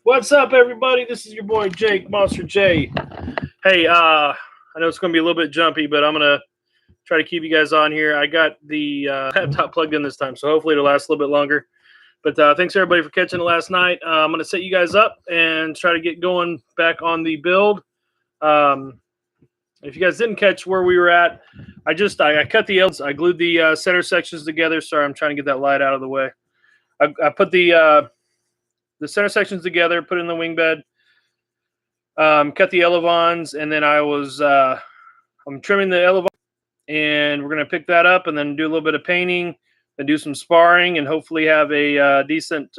What's up, everybody? This is your boy Jake, Monster J. Hey, I know it's going to be a little bit jumpy, but I'm going to try to keep you guys on here. I got the laptop plugged in this time, so hopefully it'll last a little bit longer. But thanks, everybody, for catching it last night. I'm going to set you guys up and try to get going back on the build. If you guys didn't catch where we were at, I cut the L's. I glued the center sections together. Sorry, I'm trying to get that light out of the way. I put the center sections together, put it in the wing bed, cut the elevons, and then I'm trimming the elevon, and we're going to pick that up and then do a little bit of painting and do some sparring and hopefully have a decent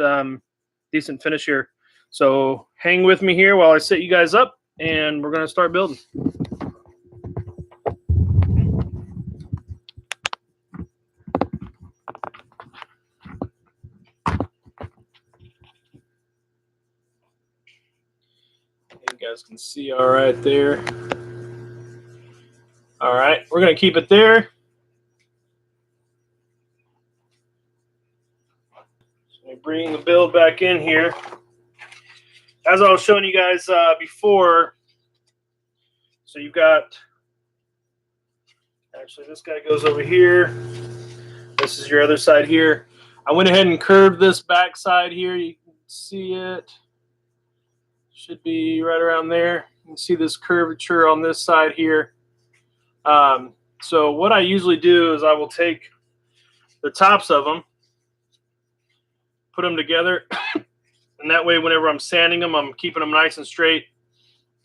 finish here. So hang with me here while I set you guys up, and we're going to start building. You guys can see all right there. All right, we're going to keep it there. So bringing the build back in here. As I was showing you guys before, so you've got, actually this guy goes over here. This is your other side here. I went ahead and curved this back side here. You can see it. Should be right around there. You can see this curvature on this side here. So what I usually do is I will take the tops of them, put them together, and that way whenever I'm sanding them, I'm keeping them nice and straight,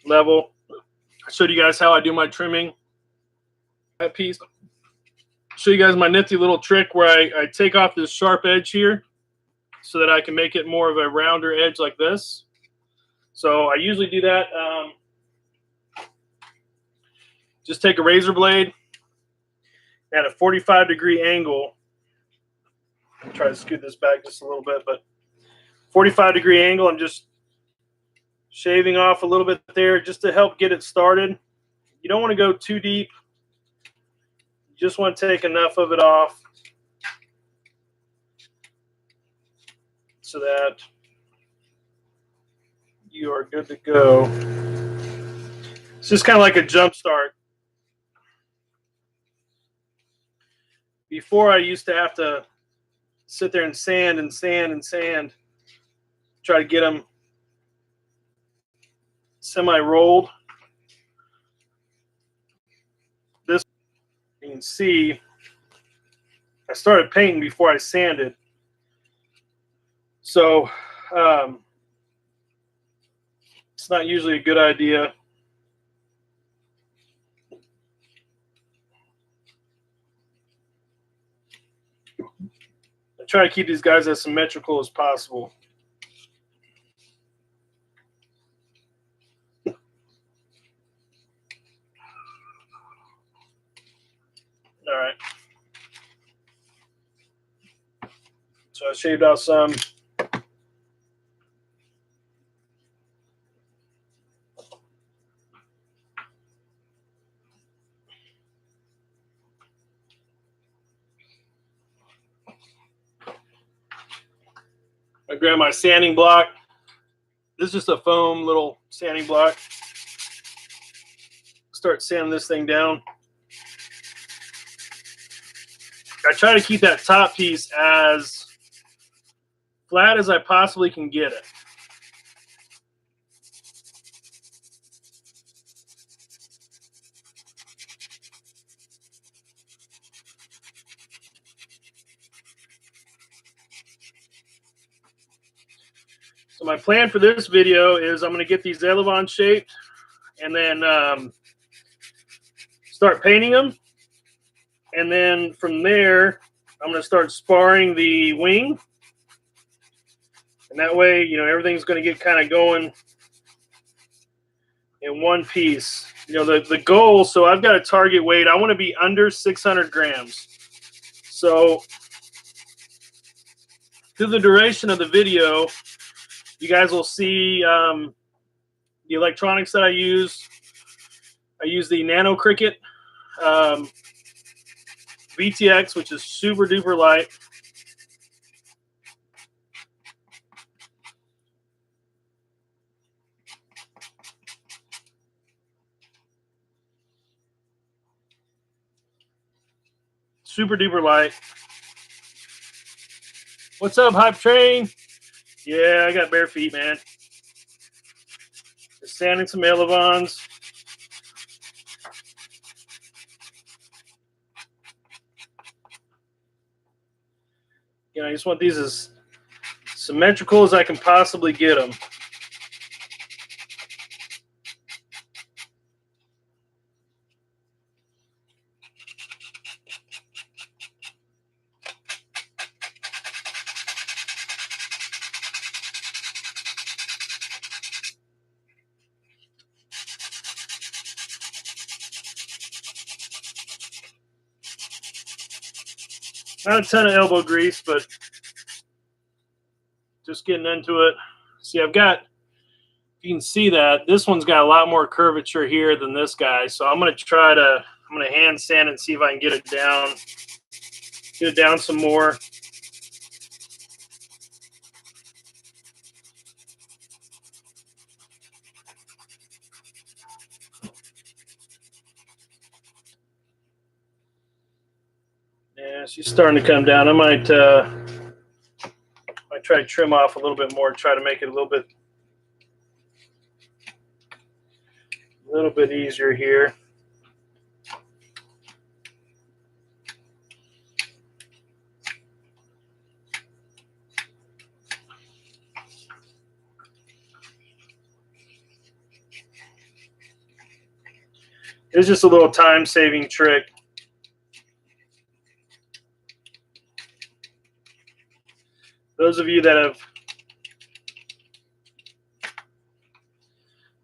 level. I showed you guys how I do my trimming. That piece. Show you guys my nifty little trick where I take off this sharp edge here so that I can make it more of a rounder edge like this. So I usually do that. Just take a razor blade at a 45-degree angle. I'll try to scoot this back just a little bit, but 45-degree angle. I'm just shaving off a little bit there just to help get it started. You don't want to go too deep. You just want to take enough of it off so that you are good to go. It's just kind of like a jump start. Before I used to have to sit there and sand and sand and sand, try to get them semi-rolled. This, you can see, I started painting before I sanded. So it's not usually a good idea. I try to keep these guys as symmetrical as possible. All right. So I shaved out some. I grab my sanding block. This is just a foam little sanding block. Start sanding this thing down. I try to keep that top piece as flat as I possibly can get it. So my plan for this video is I'm going to get these elevons shaped and then start painting them. And then from there, I'm going to start sparring the wing. And that way, you know, everything's going to get kind of going in one piece. You know, the goal, so I've got a target weight. I want to be under 600 grams. So through the duration of the video, you guys will see the electronics that I use. I use the Nano Cricket VTX, which is super duper light. super duper light. What's up, Hype Train? Yeah, I got bare feet, man. Just sanding some elevons. You know, I just want these as symmetrical as I can possibly get them. Not a ton of elbow grease, but just getting into it. See, I've got, you can see that this one's got a lot more curvature here than this guy. So I'm going to hand sand and see if I can get it down some more. Yeah, she's starting to come down. I might try to trim off a little bit more, try to make it a little bit easier here. It's just a little time-saving trick. Those of you that have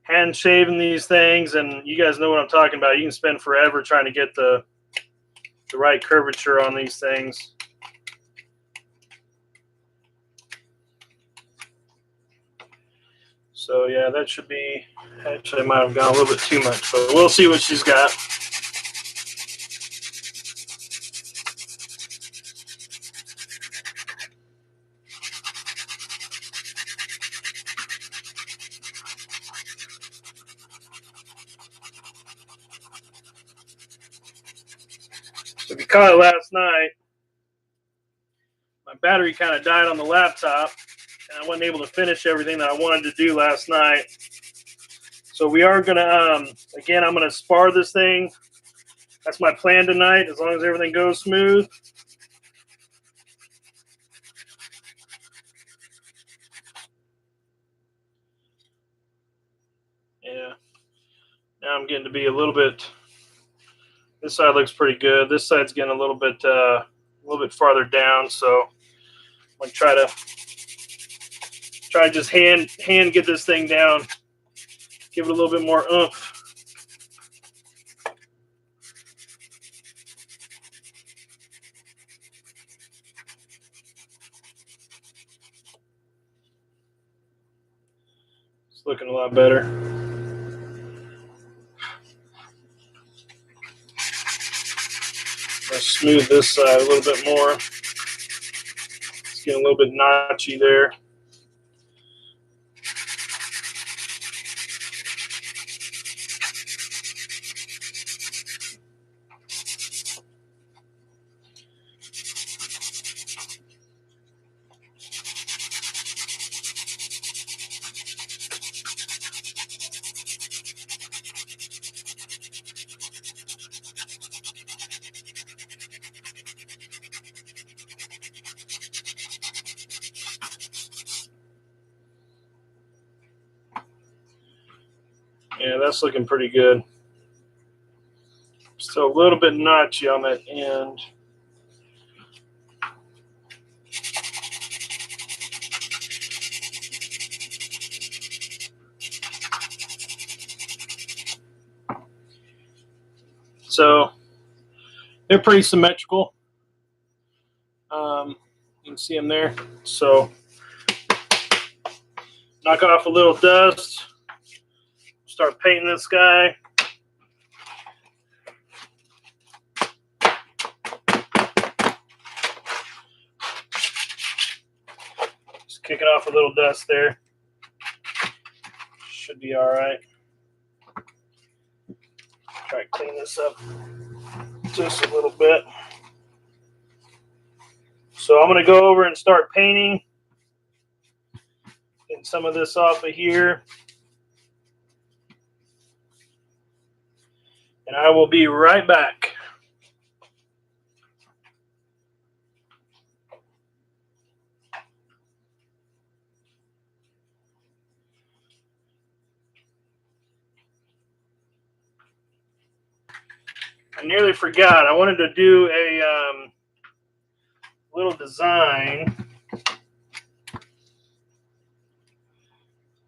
hand shaven these things, and you guys know what I'm talking about, you can spend forever trying to get the right curvature on these things. So yeah, that should be, actually I might have gone a little bit too much, but we'll see what she's got. So if you caught it last night, my battery kind of died on the laptop, and I wasn't able to finish everything that I wanted to do last night. So we are going to, again, I'm going to spar this thing. That's my plan tonight, as long as everything goes smooth. Yeah. Now I'm getting to be a little bit, this side looks pretty good. This side's getting a little bit farther down. So I'm going to try to just hand get this thing down. Give it a little bit more oomph. It's looking a lot better. I'll smooth this side a little bit more. It's getting a little bit notchy there. Yeah, that's looking pretty good. Still a little bit notchy on that end. So they're pretty symmetrical. You can see them there. So knock off a little dust. Start painting this guy. Just kicking off a little dust there. Should be all right. Try to clean this up just a little bit. So I'm going to go over and start painting. Getting some of this off of here. And I will be right back. I nearly forgot. I wanted to do a little design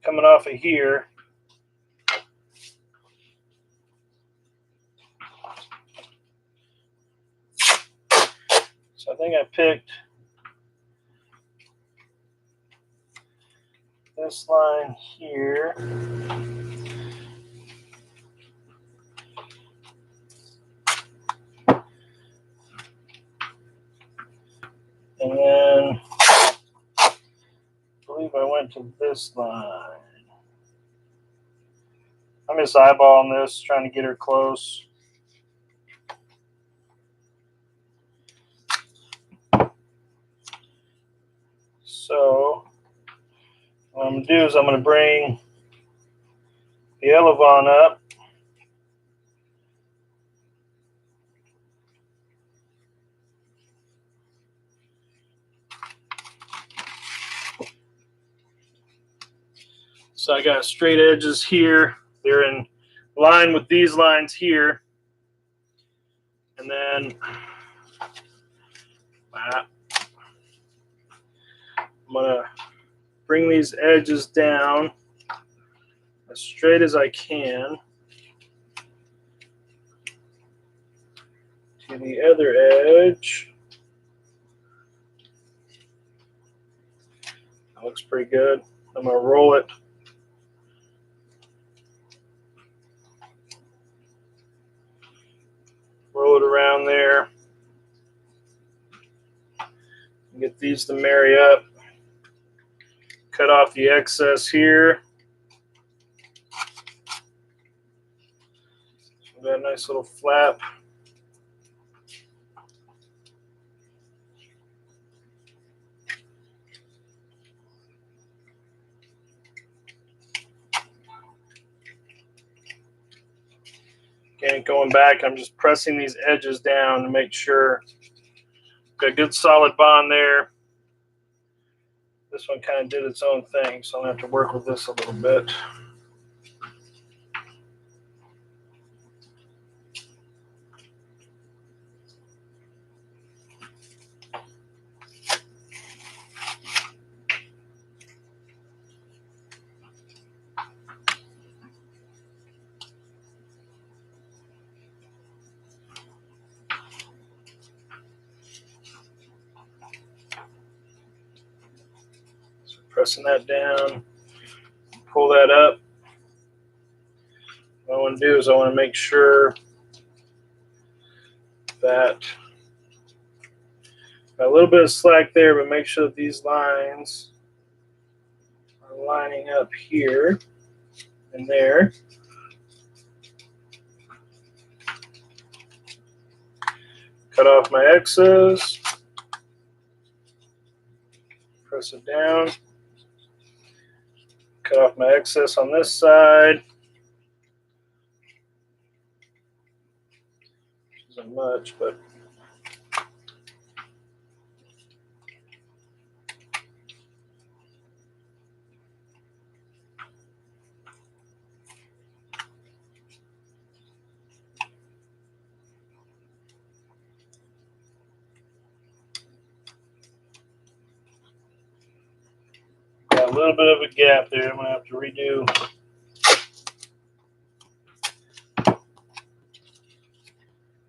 coming off of here. So I think I picked this line here. And then I believe I went to this line. I'm just eyeballing this, trying to get her close. So what I'm going to do is I'm going to bring the elevon up. So I got straight edges here. They're in line with these lines here. And then I'm going to bring these edges down as straight as I can to the other edge. That looks pretty good. I'm going to roll it. Roll it around there. Get these to marry up. Cut off the excess here. We've got a nice little flap. Again, going back, I'm just pressing these edges down to make sure got a good solid bond there. This one kind of did its own thing, so I'm going to have to work with this a little bit. Pressing that down, pull that up. What I want to do is I want to make sure that got a little bit of slack there, but make sure that these lines are lining up here and there. Cut off my excess, press it down. Cut off my excess on this side. Isn't much, but got a little bit of a gap there. I'm going to have to redo.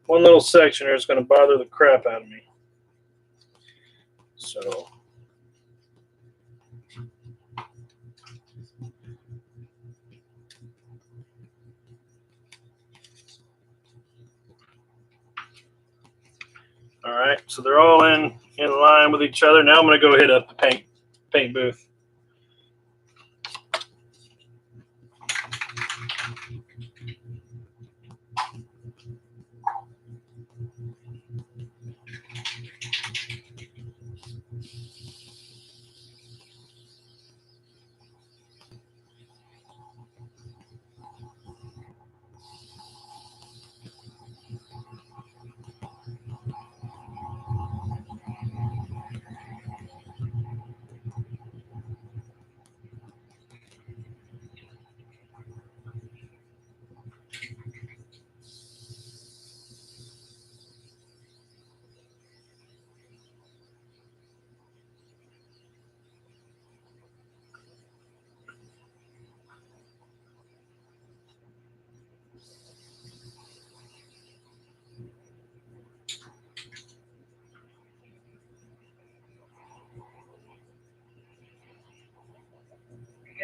One little section here is going to bother the crap out of me. So all right, so they're all in line with each other. Now I'm going to go hit up the paint booth.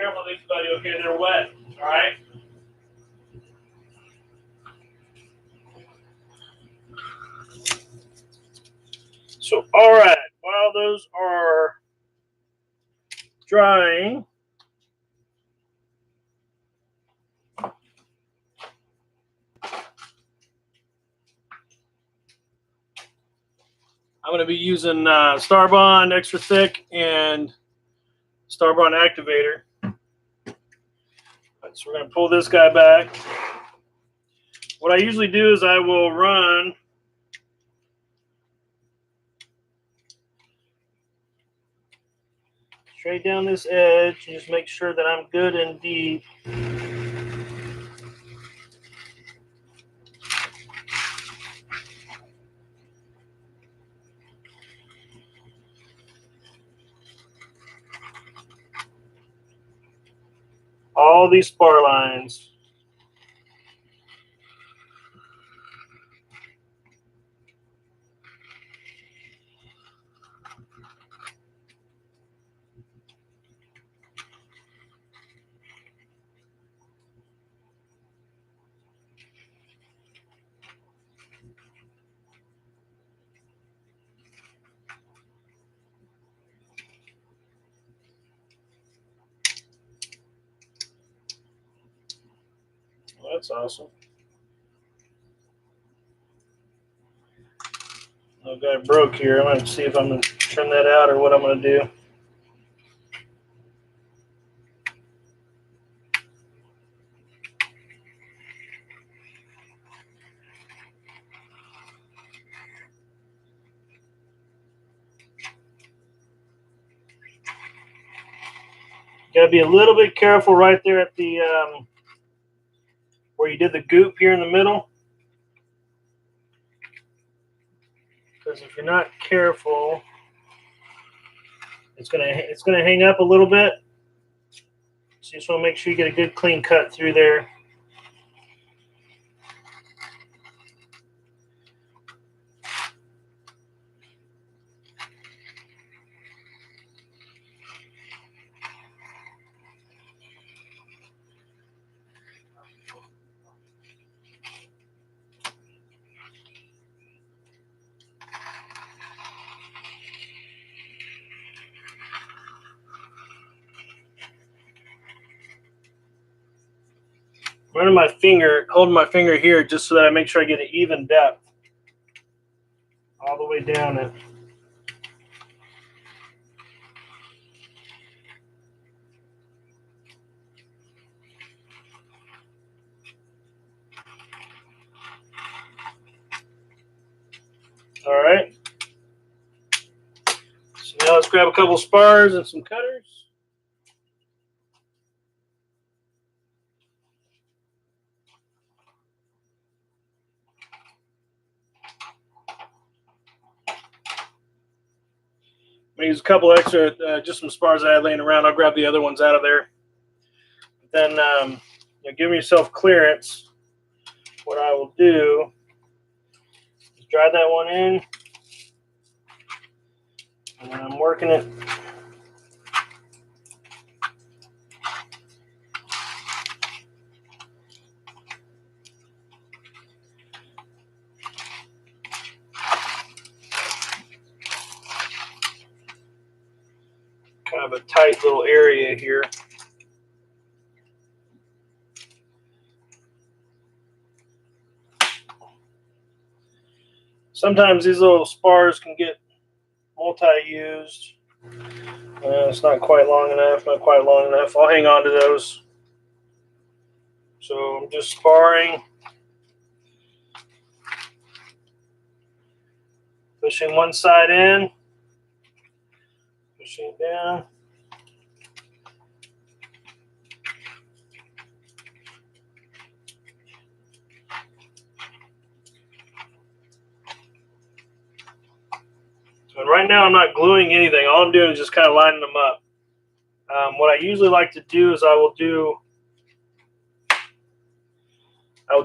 careful, these buddy. Okay, they're wet. All right. So, all right. While those are drying, I'm going to be using Starbond Extra Thick and Starbond Activator. So we're going to pull this guy back. What I usually do is I will run straight down this edge and just make sure that I'm good and deep. All these spar lines. Well, that's awesome. I've got it broke here. I'm going to see if I'm going to trim that out or what I'm going to do. Got to be a little bit careful right there at the where you did the goop here in the middle. Because if you're not careful, it's gonna hang up a little bit. So you just want to make sure you get a good clean cut through there. Running my finger, holding my finger here just so that I make sure I get an even depth all the way down it. All right. So now let's grab a couple spars and some cutters. I'm going to use a couple extra, just some spars I had laying around. I'll grab the other ones out of there. Then give yourself clearance. What I will do is drive that one in. And then I'm working it. Kind of a tight little area here. Sometimes these little spars can get multi-used. It's not quite long enough, not quite long enough. I'll hang on to those. So I'm just sparring, pushing one side in, pushing it down. And right now I'm not gluing anything. All I'm doing is just kind of lining them up. What I usually like to do is I will do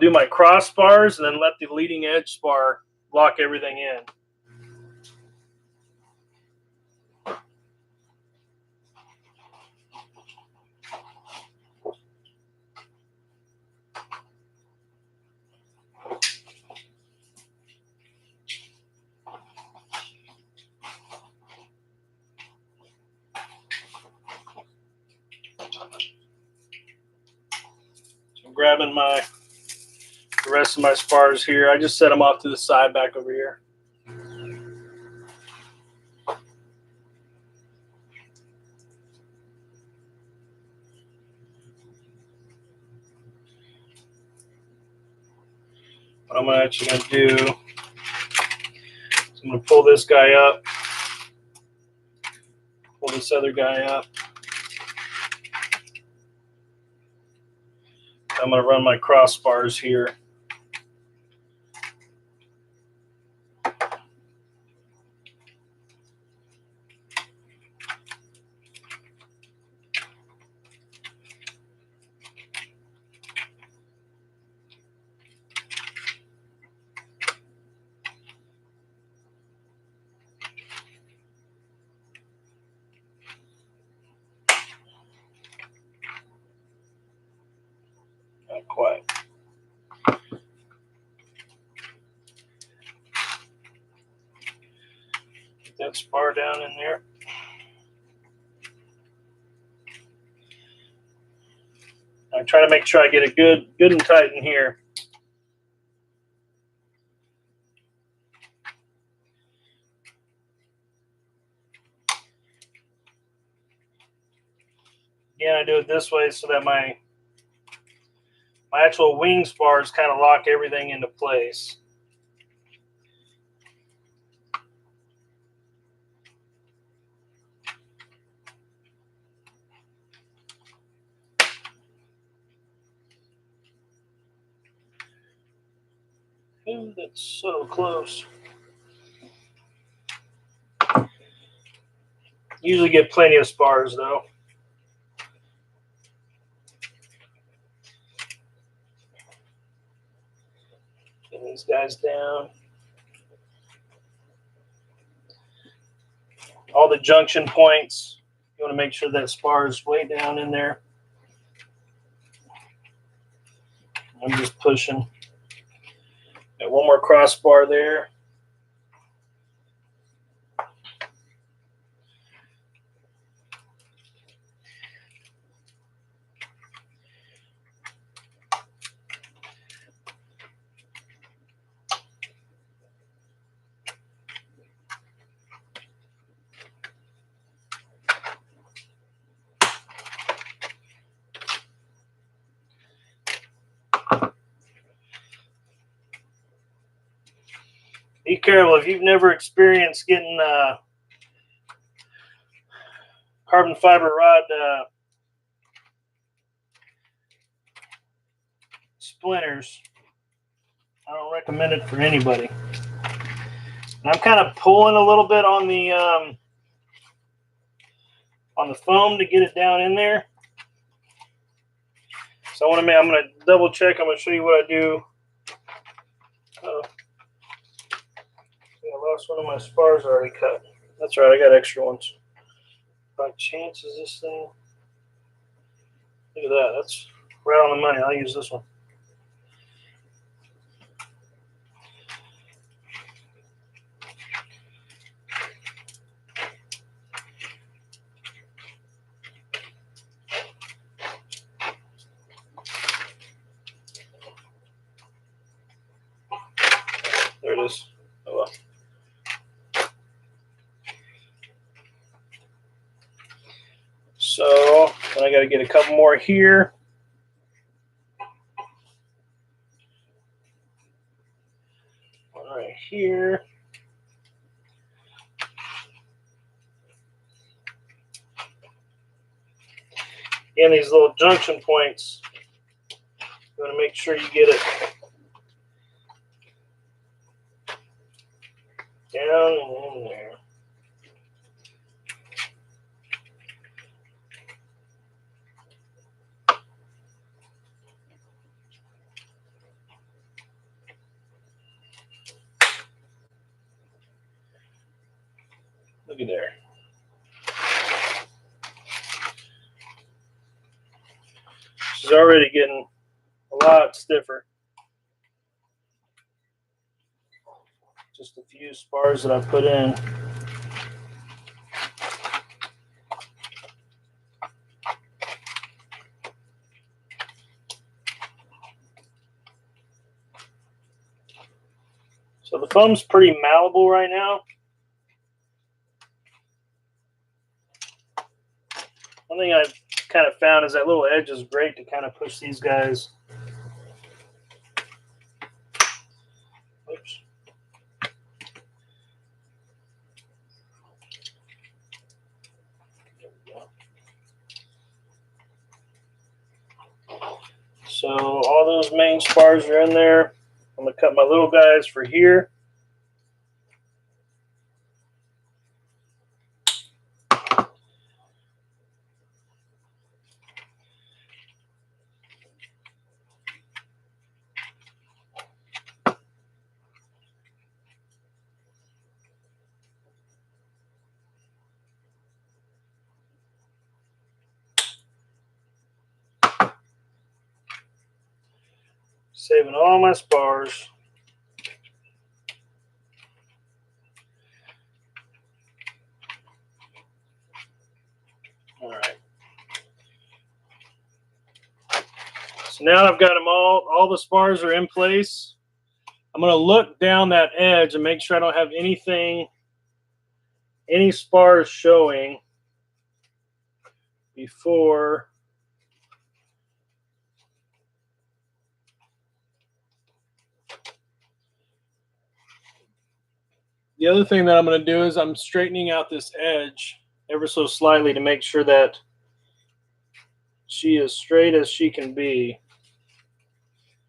my crossbars and then let the leading edge spar lock everything in. So I'm grabbing the rest of my spars here. I just set them off to the side back over here. What I'm actually going to do is I'm going to pull this guy up, pull this other guy up. I'm going to run my crossbars here. Not quite. Get that spar down in there. I try to make sure I get it good and tight in here. Again, I do it this way so that my actual wing spars kind of lock everything into place. Ooh, that's so close. Usually get plenty of spars though. Get these guys down. All the junction points, you want to make sure that spar is way down in there. I'm just pushing. Got one more crossbar there. Be careful if you've never experienced getting carbon fiber rod splinters. I don't recommend it for anybody. And I'm kind of pulling a little bit on the foam to get it down in there. So I'm going to double check. I'm going to show you what I do. I lost one of my spars already cut. That's right, I got extra ones. By chance is this thing? Look at that. That's right on the money. I'll use this one. There it is. Oh well. So then I got to get a couple more here. One right here. Again, these little junction points, you want to make sure you get it down and in there. Look at there. She's already getting a lot stiffer. Just a few spars that I put in. So the foam's pretty malleable right now. One thing I've kind of found is that little edge is great to kind of push these guys. Oops. So all those main spars are in there. I'm going to cut my little guys for here. Saving all my spars. All right. So now I've got them all the spars are in place. I'm going to look down that edge and make sure I don't have any spars showing before the other thing that I'm going to do is I'm straightening out this edge ever so slightly to make sure that she is straight as she can be.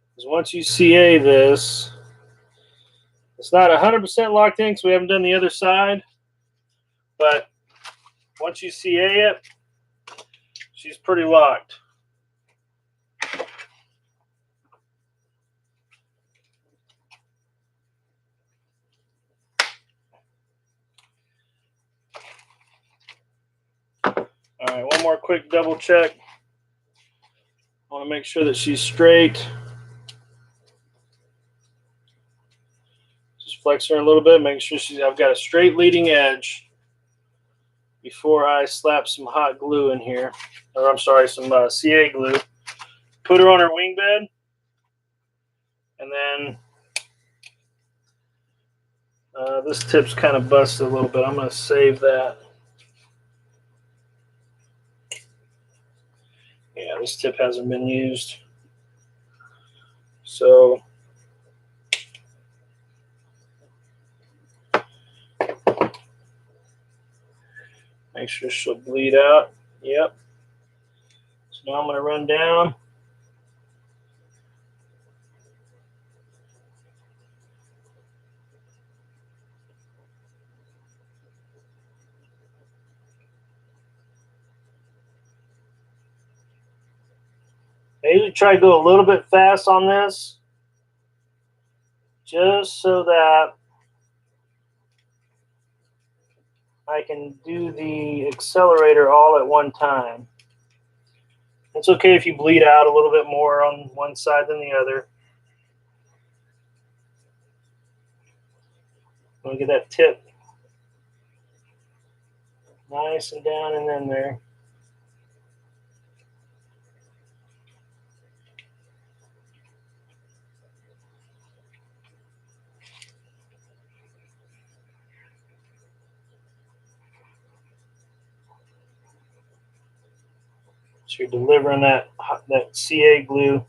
Because once you CA this, it's not 100% locked in because we haven't done the other side, but once you CA it, she's pretty locked. All right, one more quick double check. I want to make sure that she's straight. Just flex her a little bit, make sure I've got a straight leading edge before I slap some hot glue in here. Or I'm sorry, some CA glue. Put her on her wing bed, and then this tip's kind of busted a little bit. I'm going to save that. Yeah, this tip hasn't been used. So make sure she'll bleed out. Yep. So now I'm going to run down. I usually try to go a little bit fast on this, just so that I can do the accelerator all at one time. It's okay if you bleed out a little bit more on one side than the other. I'm going to get that tip nice and down and in there. So you're delivering that CA glue.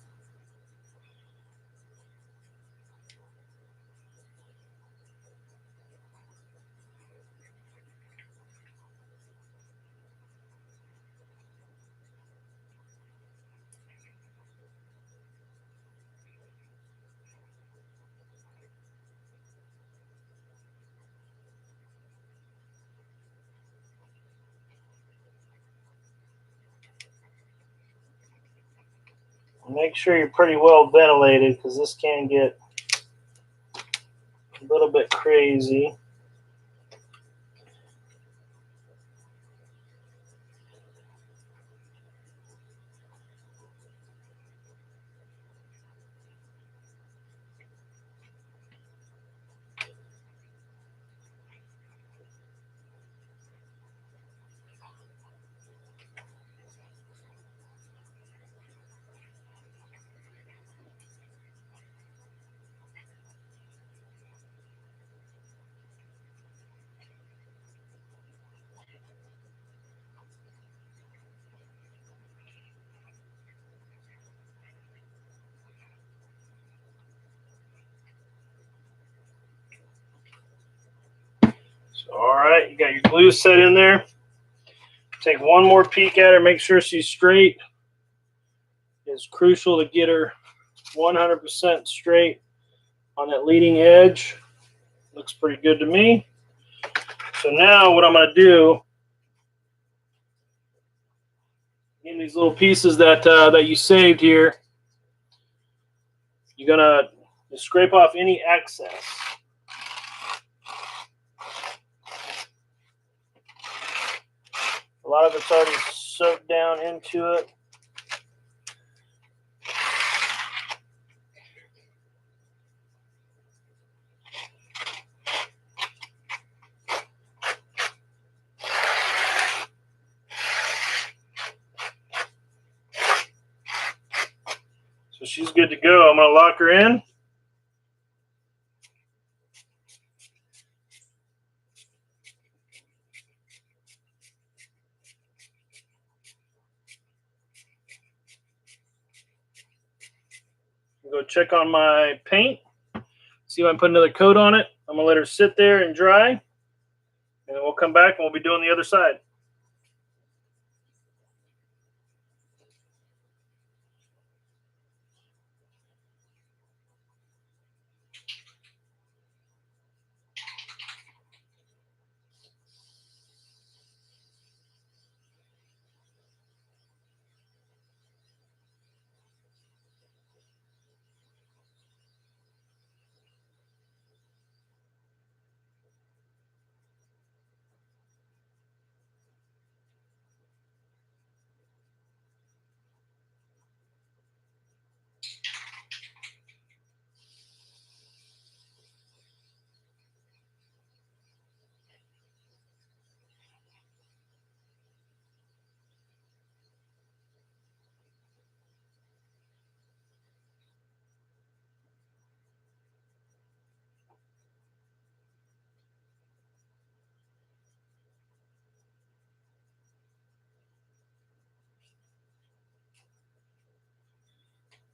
Make sure you're pretty well ventilated because this can get a little bit crazy. All right, you got your glue set in there. Take one more peek at her, make sure she's straight. It's crucial to get her 100% straight on that leading edge. Looks pretty good to me. So now what I'm going to do, in these little pieces that you saved here, you're going to scrape off any excess. A lot of it's already soaked down into it. So she's good to go. I'm going to lock her in. Go check on my paint. See if I can put another coat on it. I'm going to let her sit there and dry. And then we'll come back and we'll be doing the other side.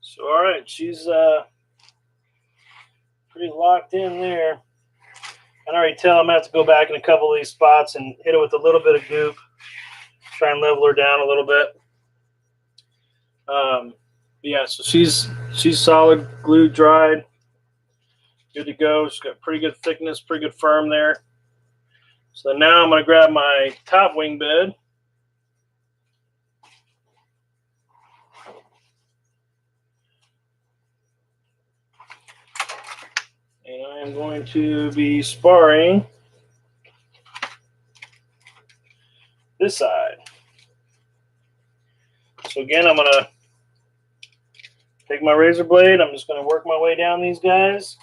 So, all right, she's pretty locked in there. I can already tell I'm going to have to go back in a couple of these spots and hit it with a little bit of goop. Try and level her down a little bit. Yeah, so she's solid, glued, dried, good to go. She's got pretty good thickness, pretty good firm there. So now I'm going to grab my top wing bed. And I am going to be sparring this side. So again, I'm going to take my razor blade. I'm just going to work my way down these guys.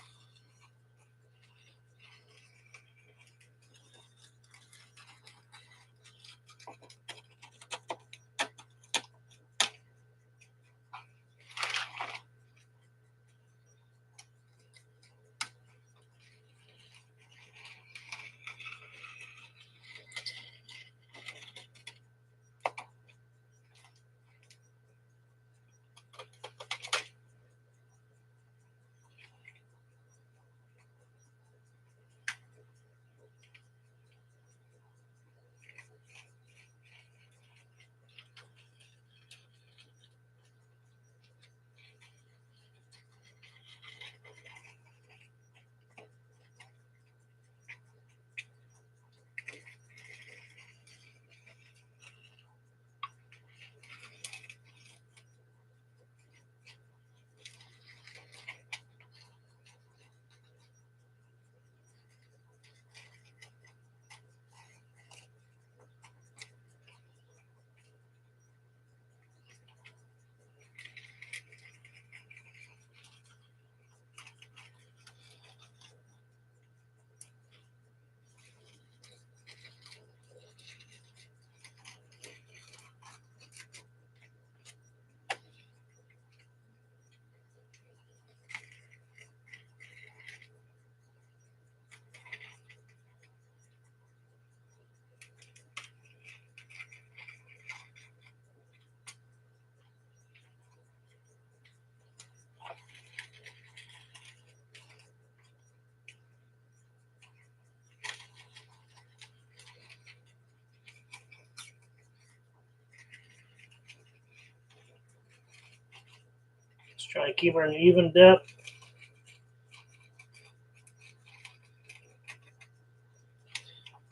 Just try to keep her an even depth.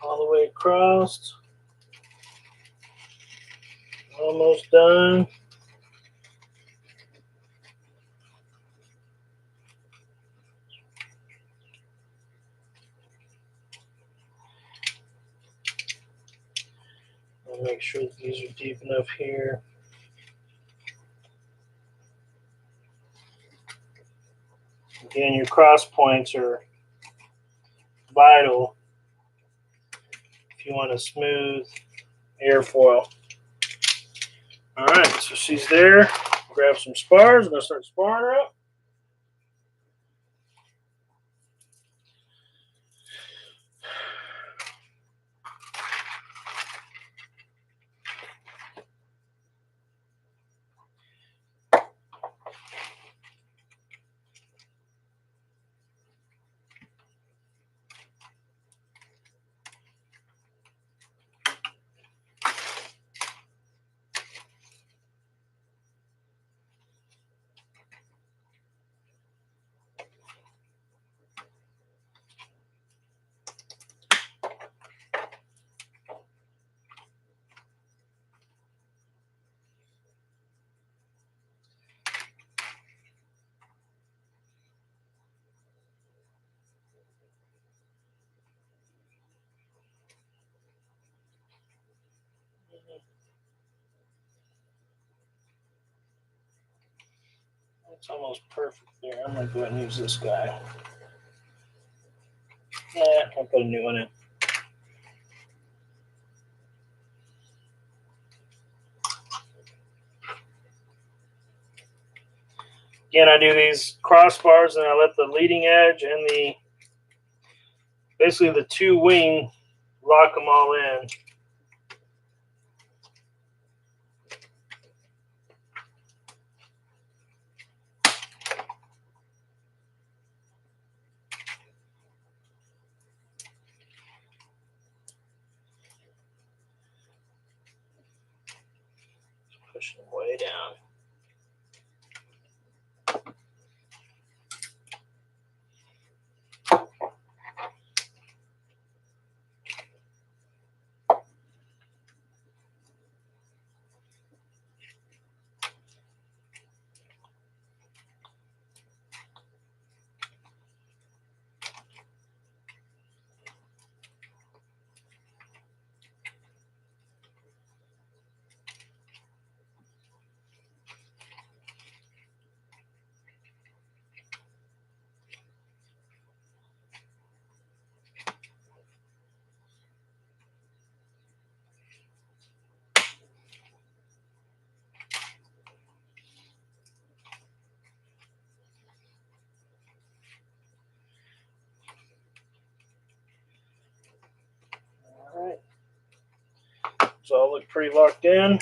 All the way across. Almost done. I'll make sure that these are deep enough here. Again, your cross points are vital if you want a smooth airfoil. All right, so she's there. Grab some spars. I'm going to start sparring her up. It's almost perfect there. I'm going to go ahead and use this guy. I'll put a new one in. Again, I do these crossbars and I let the leading edge and basically the two wing lock them all in. Push them way down. All right. So I'll look pretty locked in.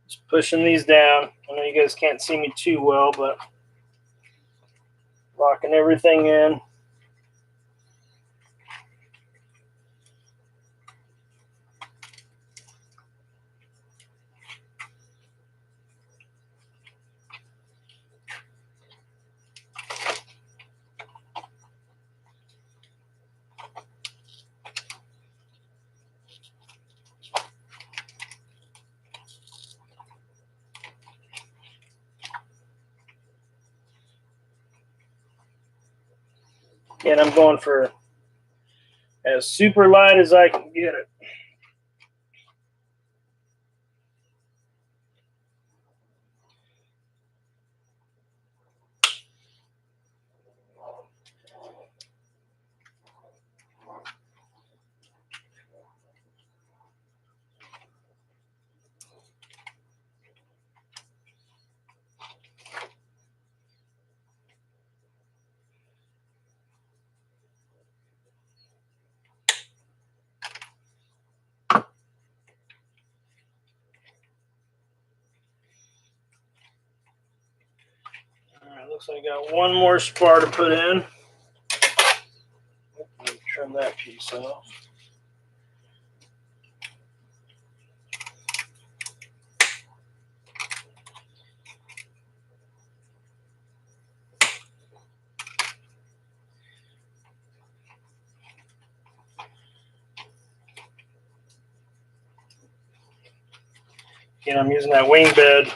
Just pushing these down. I know you guys can't see me too well, but locking everything in. And I'm going for as super light as I can get it. Alright, looks like I got one more spar to put in. Let me trim that piece off. Again, I'm using that wing bed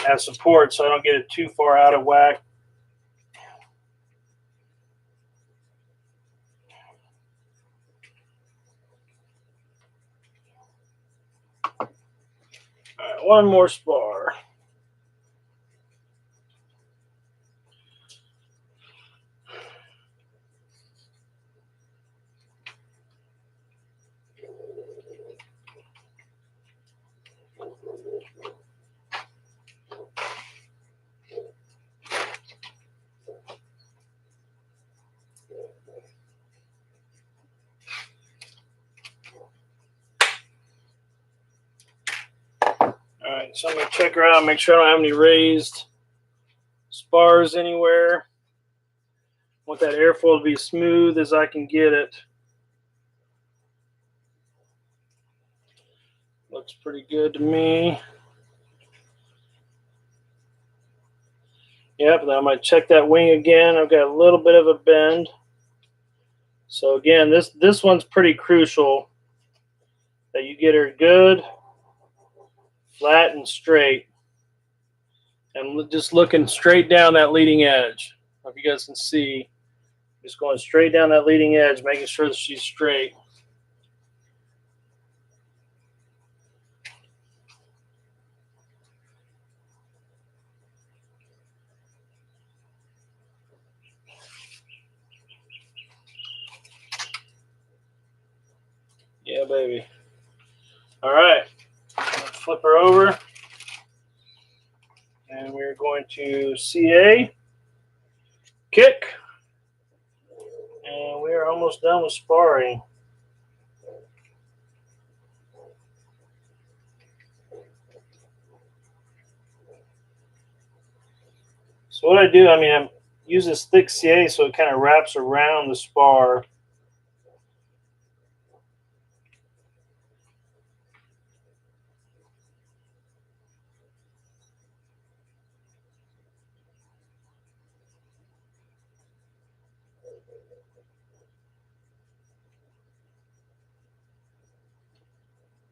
as support so I don't get it too far out of whack. Alright, one more spar. Alright, so I'm going to check around, make sure I don't have any raised spars anywhere. I want that airfoil to be smooth as I can get it. Looks pretty good to me. Yep, then I might check that wing again. I've got a little bit of a bend. So again, this one's pretty crucial that you get her good, flat and straight. And just looking straight down that leading edge. If you guys can see, just going straight down that leading edge, making sure that she's straight. Yeah, baby. All right, flip her over, and we're going to CA, kick, and we are almost done with sparring. So what I do, I use this thick CA so it kind of wraps around the spar.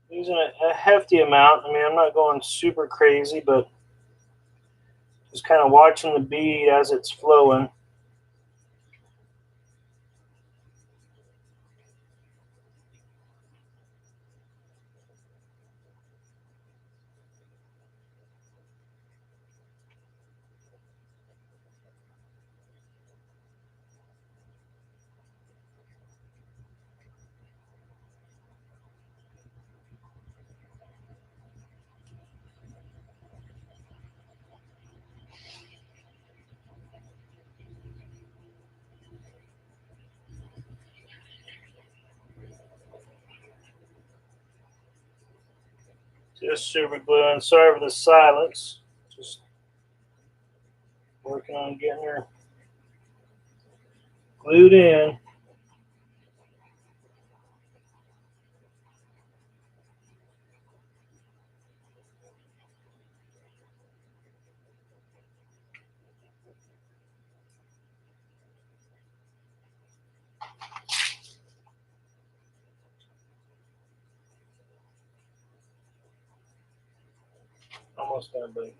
Using a hefty amount. I'm not going super crazy, but just kind of watching the bead as it's flowing. Just super gluing. Sorry for the silence. Just working on getting her glued in. Almost done, buddy.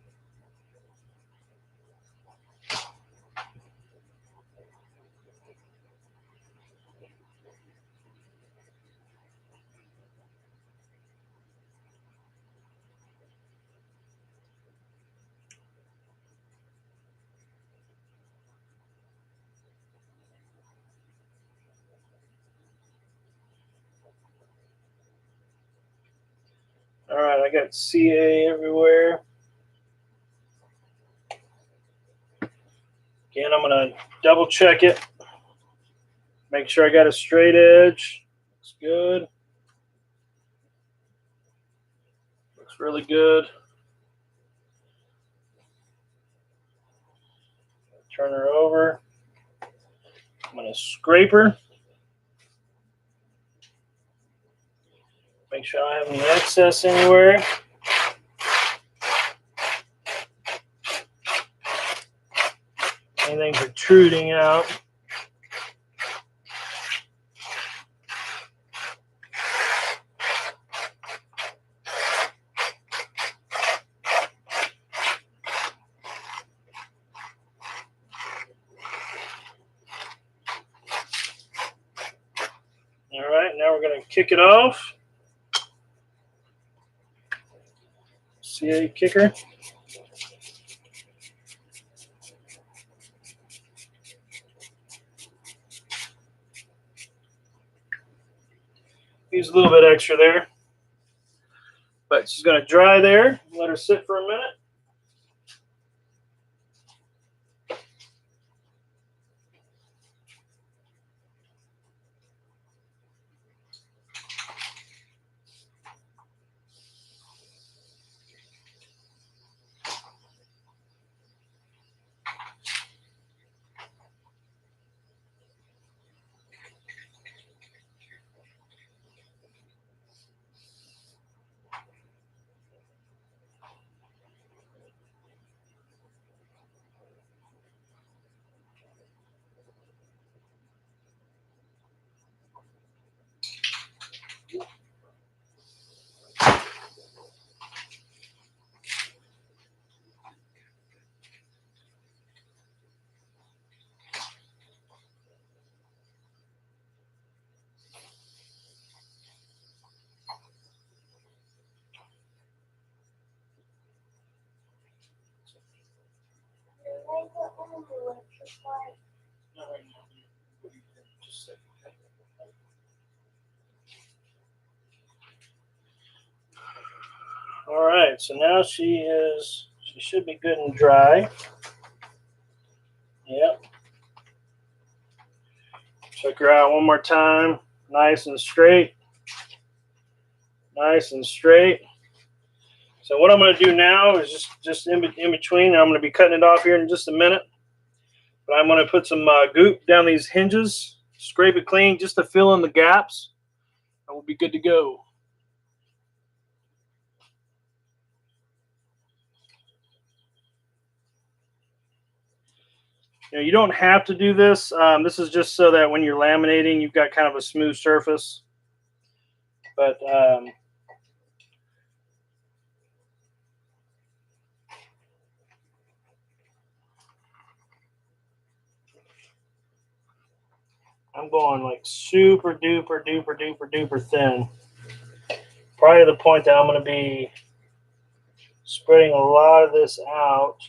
All right, I got CA everywhere. Again, I'm going to double check it. Make sure I got a straight edge. Looks good. Looks really good. Turn her over. I'm going to scrape her. Make sure I don't have any excess anywhere. Anything protruding out. All right, now we're going to kick it off. CA kicker. Use a little bit extra there. But she's going to dry there. Let her sit for a minute. All right, so now she should be good and dry. Yep. Check her out one more time. Nice and straight. Nice and straight. So what I'm going to do now is just in between. I'm going to be cutting it off here in just a minute. But I'm going to put some goop down these hinges. Scrape it clean just to fill in the gaps. And we'll be good to go. You know, you don't have to do this. This is just so that when you're laminating, you've got kind of a smooth surface. But I'm going like super duper duper duper duper thin. Probably to the point that I'm going to be spreading a lot of this out.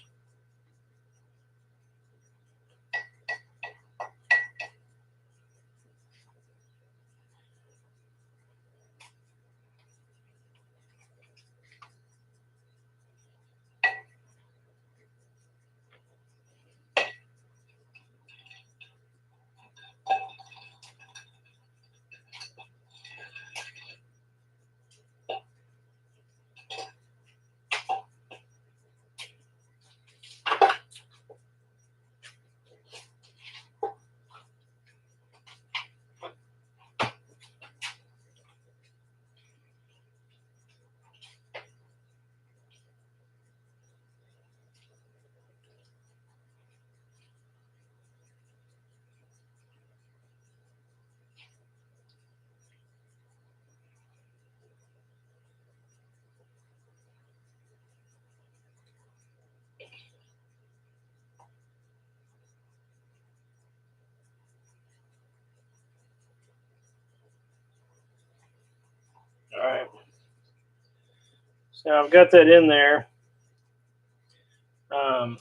All right. So I've got that in there. Now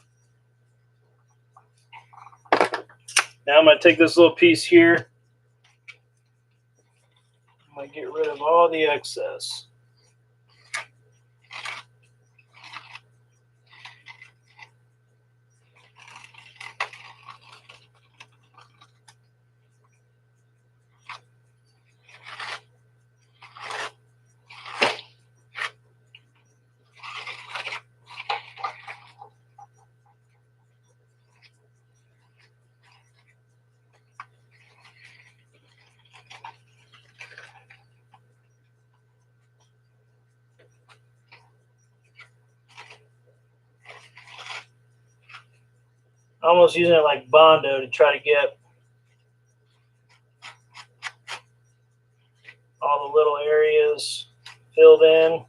I'm going to take this little piece here. I'm going to get rid of all the excess. almost using it like Bondo to try to get all the little areas filled in.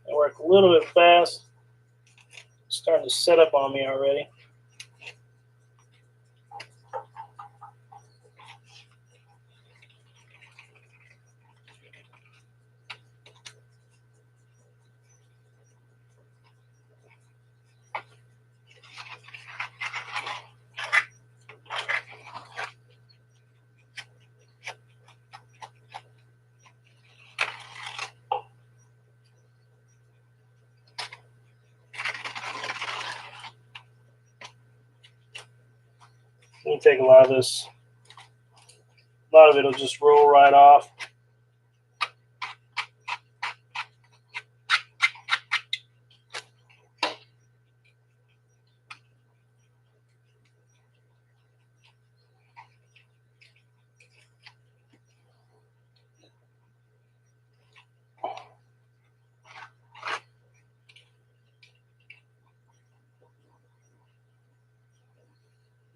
I work a little bit fast. It's starting to set up on me already. You take a lot of this. A lot of it will just roll right off.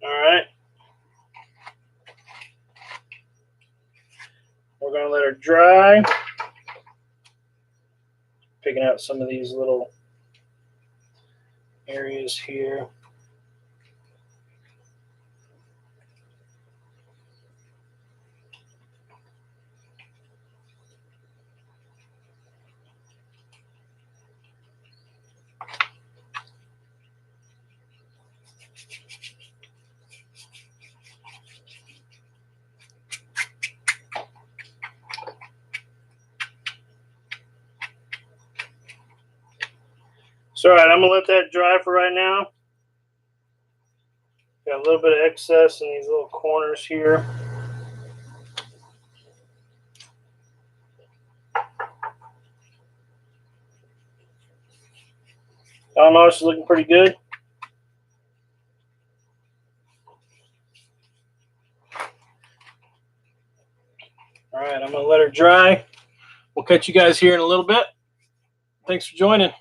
All right. We're going to let her dry. Picking out some of these little areas here. So, all right, I'm going to let that dry for right now. Got a little bit of excess in these little corners here. Almost looking pretty good. All right, I'm going to let her dry. We'll catch you guys here in a little bit. Thanks for joining.